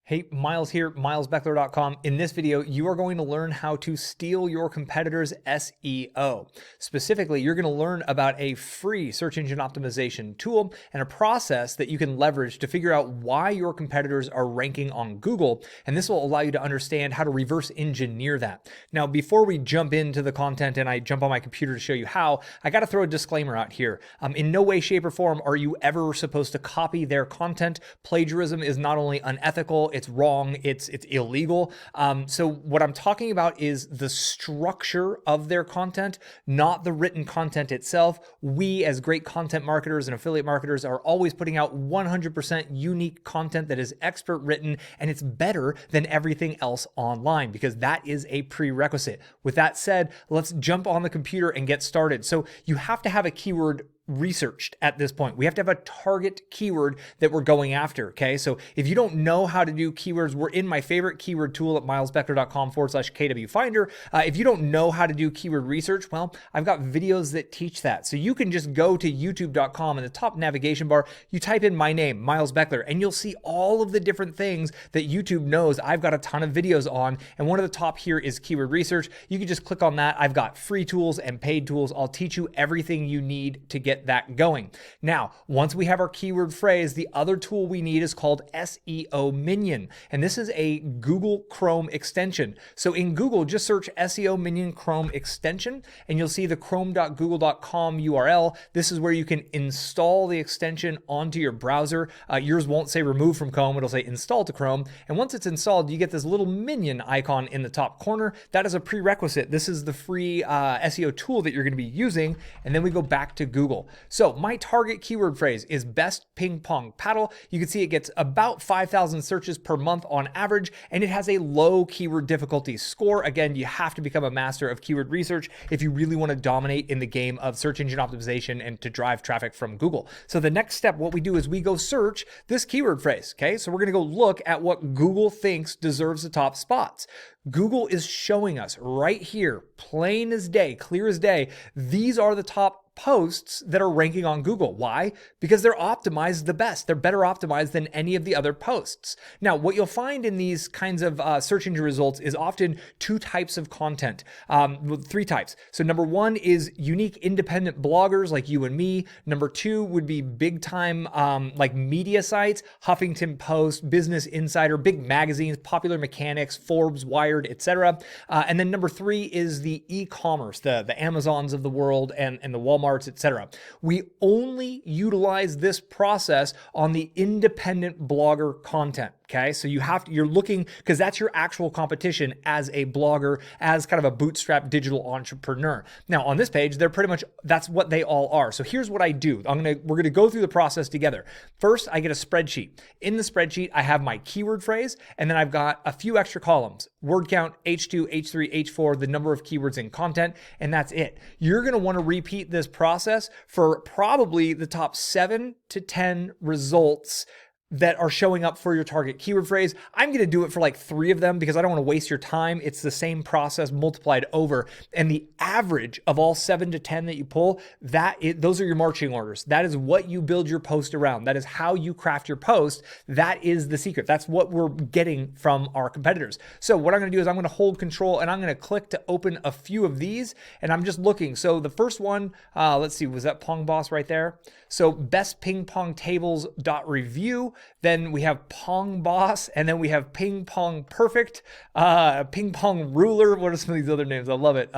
Hey, Miles here, milesbeckler.com. In this video, you are going to learn how to steal your competitor's SEO. Specifically, you're going to learn about a free search engine optimization tool and a process that you can leverage to figure out why your competitors are ranking on Google. And this will allow you to understand how to reverse engineer that. Now, before we jump into the content and I jump on my computer to show you how, I got to throw a disclaimer out here. In no way, shape, or form are you ever supposed to copy their content. Plagiarism is not only unethical, it's wrong, it's illegal. So what I'm talking about is the structure of their content, not the written content itself. We as great content marketers and affiliate marketers are always putting out 100% unique content that is expert written, and it's better than everything else online because that is a prerequisite. With that said, let's jump on the computer and get started. So you have to have a keyword researched at this point. We have to have a target keyword that we're going after. Okay. So if you don't know how to do keywords, we're in my favorite keyword tool at milesbeckler.com/KW Finder. If you don't know how to do keyword research, well, I've got videos that teach that. So you can just go to youtube.com in the top navigation bar, you type in my name, Miles Beckler, and you'll see all of the different things that YouTube knows I've got a ton of videos on. And one of the top here is keyword research. You can just click on that. I've got free tools and paid tools. I'll teach you everything you need to get that going. Now, once we have our keyword phrase, the other tool we need is called Seo Minion. And this is a Google Chrome extension. So in Google, just search Seo Minion Chrome extension, and you'll see the chrome.google.com URL. This is where you can install the extension onto your browser. Yours won't say remove from Chrome, it'll say install to Chrome. And once it's installed, you get this little minion icon in the top corner. That is a prerequisite. This is the free SEO tool that you're going to be using. And then we go back to Google. So my target keyword phrase is best ping pong paddle. You can see it gets about 5,000 searches per month on average, and it has a low keyword difficulty score. Again, you have to become a master of keyword research if you really want to dominate in the game of search engine optimization and to drive traffic from Google. So the next step, what we do is we go search this keyword phrase. Okay, so we're going to go look at what Google thinks deserves the top spots. Google is showing us right here, plain as day, clear as day, these are the top posts that are ranking on Google. Why? Because they're optimized the best. They're better optimized than any of the other posts. Now, what you'll find in these kinds of search engine results is often two types of content, three types. So number one is unique independent bloggers like you and me. Number two would be big time like media sites, Huffington Post, Business Insider, big magazines, Popular Mechanics, Forbes, Wired, etc. And then number three is the e-commerce, the Amazons of the world and the Walmarts, etc. We only utilize this process on the independent blogger content. Okay, so you're looking, because that's your actual competition as a blogger, as kind of a bootstrap digital entrepreneur. Now on this page, they're pretty much, that's what they all are. So here's what I do. We're gonna go through the process together. First, I get a spreadsheet. In the spreadsheet, I have my keyword phrase, and then I've got a few extra columns: word count, H2, H3, H4, the number of keywords in content, and that's it. You're gonna want to repeat this process for probably the top 7 to 10 results that are showing up for your target keyword phrase. I'm going to do it for like 3 of them because I don't want to waste your time. It's the same process multiplied over. And the average of all 7 to 10 that you pull, those are your marching orders. That is what you build your post around. That is how you craft your post. That is the secret. That's what we're getting from our competitors. So what I'm going to do is I'm going to hold control and I'm going to click to open a few of these. And I'm just looking. So the first one, let's see, was that Pong Boss right there? So best ping pong tables.review. Then we have Pong Boss, and then we have Ping Pong Perfect, Ping Pong Ruler. What are some of these other names? I love it.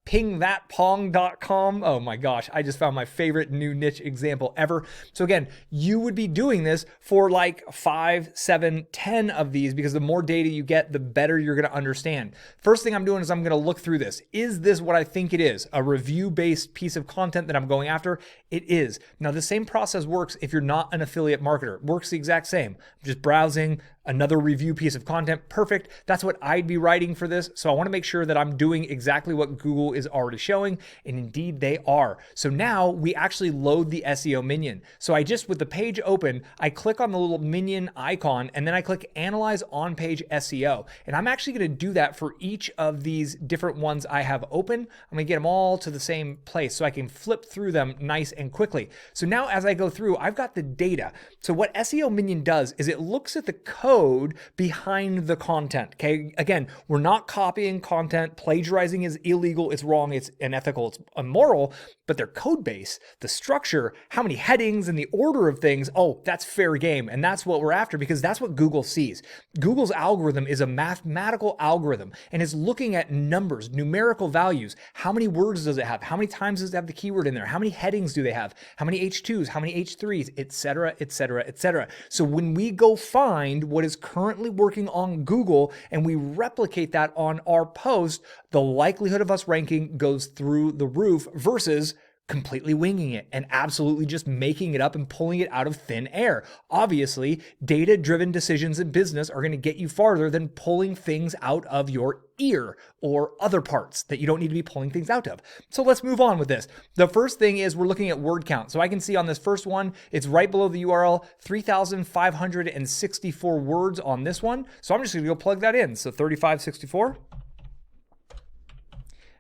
Pingthatpong.com. Oh my gosh, I just found my favorite new niche example ever. So again, you would be doing this for like 5, 7, 10 of these because the more data you get, the better you're going to understand. First thing I'm doing is I'm going to look through this. Is this what I think it is? A review-based piece of content that I'm going after? It is. Now, the same process works if you're not an affiliate marketer. It works the exact same. I'm just browsing another review piece of content. Perfect. That's what I'd be writing for this. So I want to make sure that I'm doing exactly what Google is already showing. And indeed they are. So now we actually load the SEO minion. So with the page open, I click on the little minion icon and then I click analyze on page SEO. And I'm actually going to do that for each of these different ones I have open. I'm going to get them all to the same place so I can flip through them nice and quickly. So now as I go through, I've got the data. So what SEO Minion does is it looks at the code behind the content. Okay, again, we're not copying content. Plagiarizing is illegal, it's wrong, it's unethical, it's immoral, but their code base, the structure, how many headings and the order of things, oh, that's fair game. And that's what we're after because that's what Google sees. Google's algorithm is a mathematical algorithm and it's looking at numbers, numerical values. How many words does it have? How many times does it have the keyword in there? How many headings do they have? How many H2s? How many H3s? Etc., etc., etc. So when we go find what is currently working on Google and we replicate that on our post, the likelihood of us ranking goes through the roof versus completely winging it and absolutely just making it up and pulling it out of thin air. Obviously, data-driven decisions in business are going to get you farther than pulling things out of your ear or other parts that you don't need to be pulling things out of. So let's move on with this. The first thing is we're looking at word count. So I can see on this first one, it's right below the URL, 3,564 words on this one. So I'm just going to go plug that in. So 3564.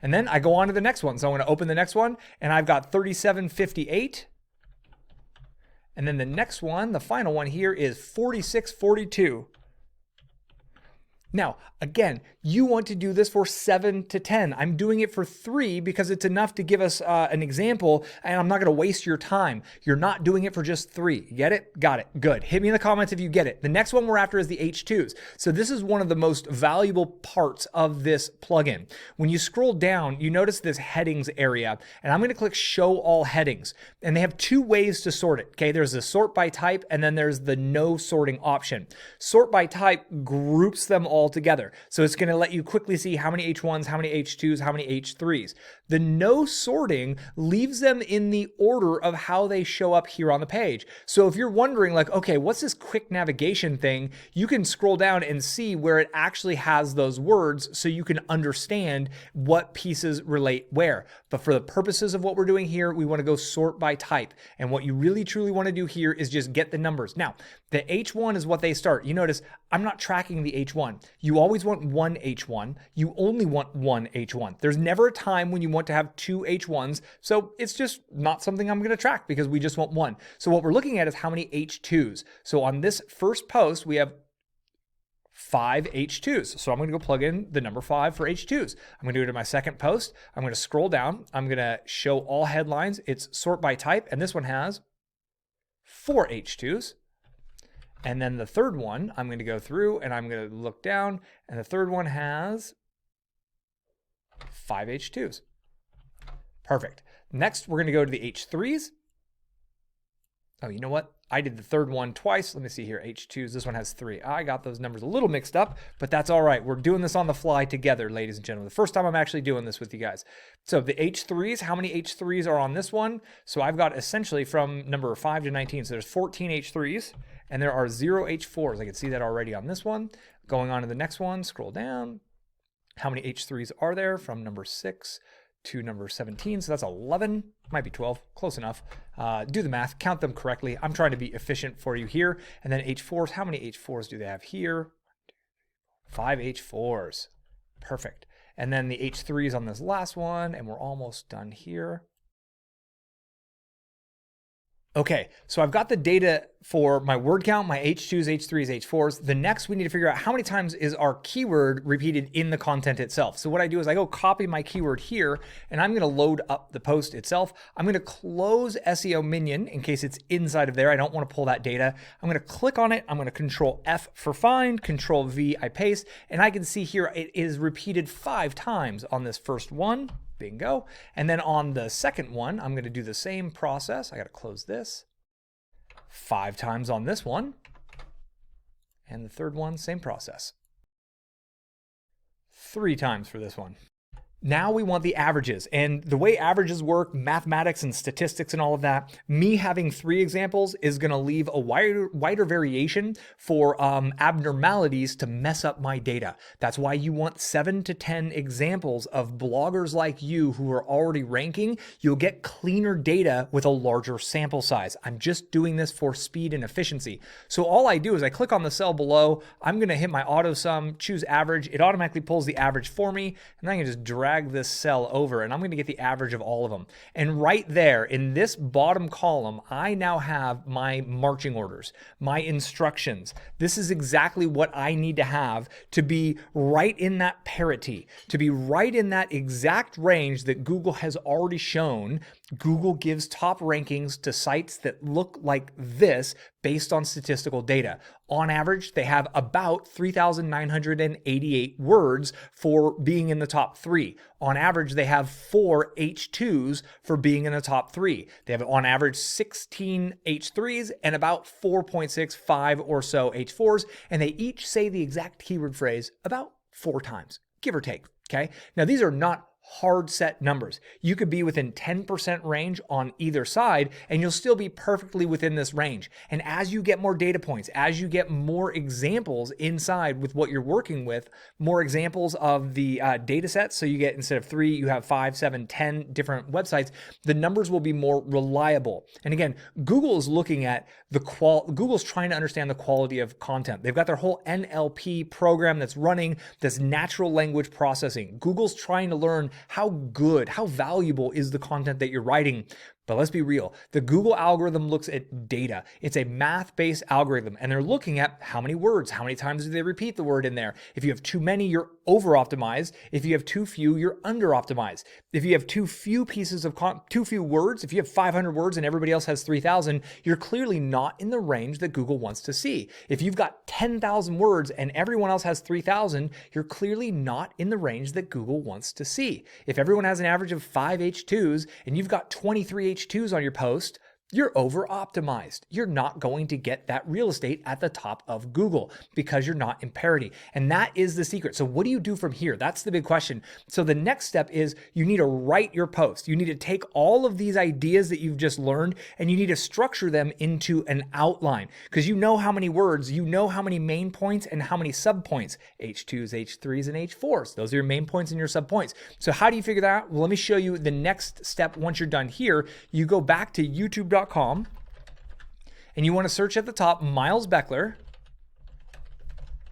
And then I go on to the next one. So I'm going to open the next one and I've got 3758. And then the next one, the final one here is 4642. Now, again, you want to do this for 7 to 10. I'm doing it for 3 because it's enough to give us an example and I'm not going to waste your time. You're not doing it for just 3. Get it? Got it. Good. Hit me in the comments if you get it. The next one we're after is the H2s. So this is one of the most valuable parts of this plugin. When you scroll down, you notice this headings area and I'm going to click show all headings. And they have 2 ways to sort it. Okay, there's the sort by type and then there's the no sorting option. Sort by type groups them all together. So it's going to let you quickly see how many H1s, how many H2s, how many H3s. The no sorting leaves them in the order of how they show up here on the page. So if you're wondering like, okay, what's this quick navigation thing? You can scroll down and see where it actually has those words so you can understand what pieces relate where. But for the purposes of what we're doing here, we want to go sort by type. And what you really truly want to do here is just get the numbers. Now, the H1 is what they start. You notice I'm not tracking the H1. You always want one H1. You only want one H1. There's never a time when you want to have 2 H1s. So it's just not something I'm going to track because we just want one. So what we're looking at is how many H2s. So on this first post, we have 5 H2s. So I'm going to go plug in the number 5 for H2s. I'm going to do it in my second post. I'm going to scroll down. I'm going to show all headlines. It's sort by type. And this one has 4 H2s. And then the third one, I'm going to go through and I'm going to look down and the third one has 5 H2s. Perfect. Next, we're going to go to the H3s. Oh, you know what? I did the third one twice. Let me see here. H2s. This one has 3. I got those numbers a little mixed up, but that's all right. We're doing this on the fly together, ladies and gentlemen. The first time I'm actually doing this with you guys. So the H3s, how many H3s are on this one? So I've got essentially from number 5 to 19. So there's 14 H3s and there are 0 H4s. I can see that already on this one. Going on to the next one, scroll down. How many H3s are there from number 6 to number 17? So that's 11. Might be 12, close enough. Do the math, count them correctly. I'm trying to be efficient for you here. And then H4s, how many H4s do they have here? 5 H4s, perfect. And then the H3s on this last one, and we're almost done here. Okay, so I've got the data for my word count, my H2s, H3s, H4s. The next we need to figure out how many times is our keyword repeated in the content itself. So what I do is I go copy my keyword here and I'm going to load up the post itself. I'm going to close SEO Minion in case it's inside of there. I don't want to pull that data. I'm going to click on it. I'm going to Control F for find, Control V, I paste, and I can see here it is repeated 5 times on this first one. Bingo. And then on the second one, I'm going to do the same process. I got to close this. 5 times on this one. And the third one, same process. 3 times for this one. Now we want the averages, and the way averages work, mathematics and statistics and all of that, me having 3 examples is going to leave a wider variation for abnormalities to mess up my data. That's why you want 7 to 10 examples of bloggers like you who are already ranking. You'll get cleaner data with a larger sample size. I'm just doing this for speed and efficiency. So all I do is I click on the cell below. I'm going to hit my auto sum, choose average. It automatically pulls the average for me, and then I can just drag drag this cell over, and I'm going to get the average of all of them. And right there in this bottom column, I now have my marching orders, my instructions. This is exactly what I need to have to be right in that parity, to be right in that exact range that Google has already shown. Google gives top rankings to sites that look like this based on statistical data. On average, they have about 3,988 words for being in the top 3. On average, they have 4 H2s for being in the top 3. They have on average 16 H3s and about 4.65 or so H4s, and they each say the exact keyword phrase about 4 times, give or take. Okay. Now, these are not hard set numbers. You could be within 10% range on either side, and you'll still be perfectly within this range. And as you get more data points, as you get more examples inside with what you're working with, more examples of the data sets, so you get, instead of 3, you have 5, 7, 10 different websites, the numbers will be more reliable. And again, Google is looking at Google's trying to understand the quality of content. They've got their whole NLP program that's running, this natural language processing. Google's trying to learn how good, how valuable is the content that you're writing. But let's be real. The Google algorithm looks at data. It's a math-based algorithm, and they're looking at how many words, how many times do they repeat the word in there. If you have too many, you're over-optimized. If you have too few, you're under-optimized. If you have too few words, if you have 500 words and everybody else has 3,000, you're clearly not in the range that Google wants to see. If you've got 10,000 words and everyone else has 3,000, you're clearly not in the range that Google wants to see. If everyone has an average of 5 H2s and you've got 23 H2s on your post, you're over optimized. You're not going to get that real estate at the top of Google because you're not in parity. And that is the secret. So what do you do from here? That's the big question. So the next step is you need to write your post. You need to take all of these ideas that you've just learned and you need to structure them into an outline, because you know how many words, you know how many main points and how many subpoints, H2s, H3s, and H4s. Those are your main points and your subpoints. So how do you figure that out? Well, let me show you the next step. Once you're done here, you go back to youtube.com and you want to search at the top, Miles Beckler,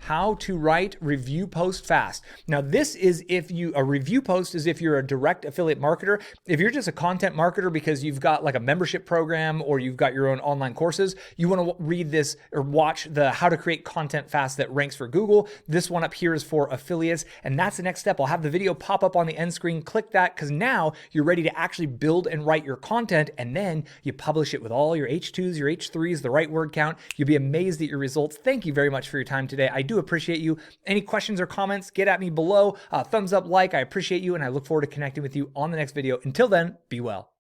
how to write review post fast. Now this is a review post is if you're a direct affiliate marketer. If you're just a content marketer because you've got like a membership program or you've got your own online courses, you want to read this or watch the how to create content fast that ranks for Google. This one up here is for affiliates, and that's the next step. I'll have the video pop up on the end screen. Click that, because now you're ready to actually build and write your content, and then you publish it with all your H2s, your H3s, the right word count. You'll be amazed at your results. Thank you very much for your time today. I do appreciate you. Any questions or comments, get at me below. Thumbs up, like, I appreciate you, and I look forward to connecting with you on the next video. Until then, be well.